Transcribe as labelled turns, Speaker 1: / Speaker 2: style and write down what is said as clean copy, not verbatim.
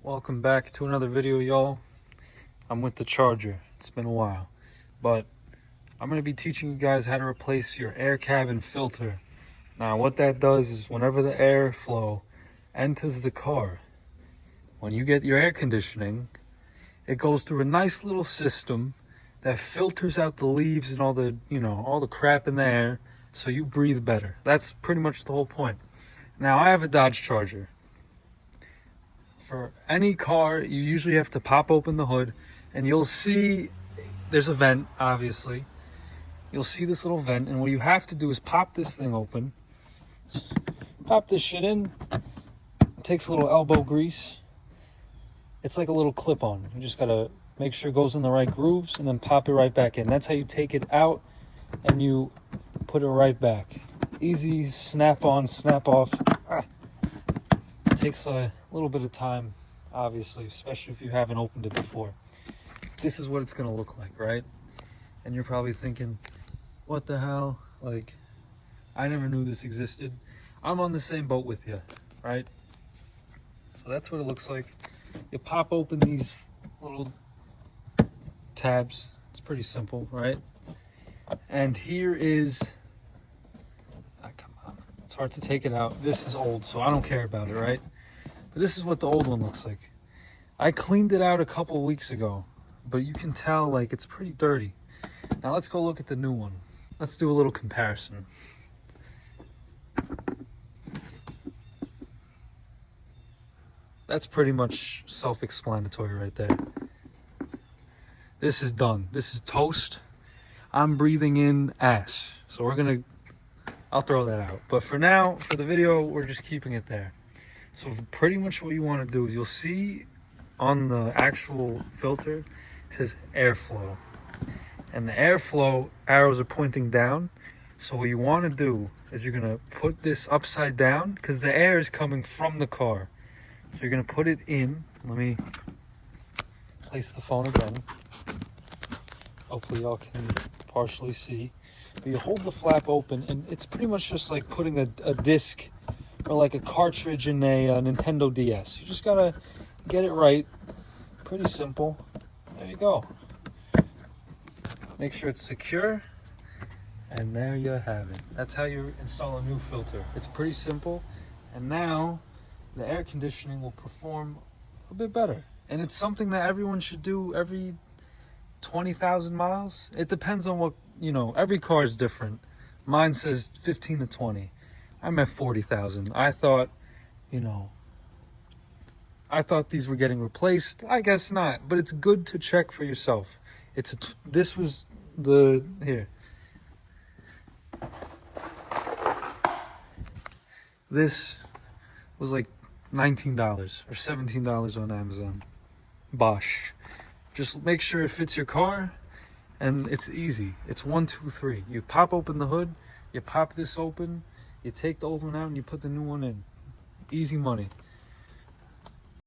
Speaker 1: Welcome back to another video, y'all. I'm with the Charger. It's been a while, but I'm going to be teaching you guys how to replace your air cabin filter. Now, what that does is whenever the airflow enters the car, when you get your air conditioning, it goes through a nice little system that filters out the leaves and all the, all the crap in the air so you breathe better. That's pretty much the whole point. Now, I have a Dodge Charger. For any car, you usually have to pop open the hood and you'll see there's a vent, obviously. You'll see this little vent, and what you have to do is pop this thing open. Pop this shit in. It takes a little elbow grease. It's like a little clip-on. You just gotta make sure it goes in the right grooves and then pop it right back in. That's how you take it out and you put it right back. Easy snap on, snap off. It takes a little bit of time, obviously, especially if you haven't opened it before. This is what it's gonna look like, right? And you're probably thinking, what the hell? Like, I never knew this existed. I'm on the same boat with you, right? So that's what it looks like. You pop open these little tabs. It's pretty simple, right? And here is, come on, it's hard to take it out. This is old, so I don't care about it, right? But this is what the old one looks like. I cleaned it out a couple of weeks ago, but you can tell like it's pretty dirty. Now let's go look at the new one. Let's do a little comparison. That's pretty much self-explanatory right there. This is done. This is toast. I'm breathing in ash. So I'll throw that out. But for now, for the video, we're just keeping it there. So pretty much what you want to do is you'll see on the actual filter, it says airflow. And the airflow arrows are pointing down. So what you want to do is you're going to put this upside down because the air is coming from the car. So you're going to put it in. Let me place the phone again. Hopefully y'all can partially see. But you hold the flap open and it's pretty much just like putting a disc or like a cartridge in a Nintendo DS. You just got to get it right. Pretty simple. There you go. Make sure it's secure, and there you have it. That's how you install a new filter. It's pretty simple, and now the air conditioning will perform a bit better. And it's something that everyone should do every 20,000 miles. It depends on what, every car is different. Mine says 15 to 20. I'm at 40,000. I thought these were getting replaced. I guess not, but it's good to check for yourself. This was here. This was like $19 or $17 on Amazon. Bosch. Just make sure it fits your car, and it's easy. It's 1, 2, 3. You pop open the hood, you pop this open, you take the old one out, and you put the new one in. Easy money.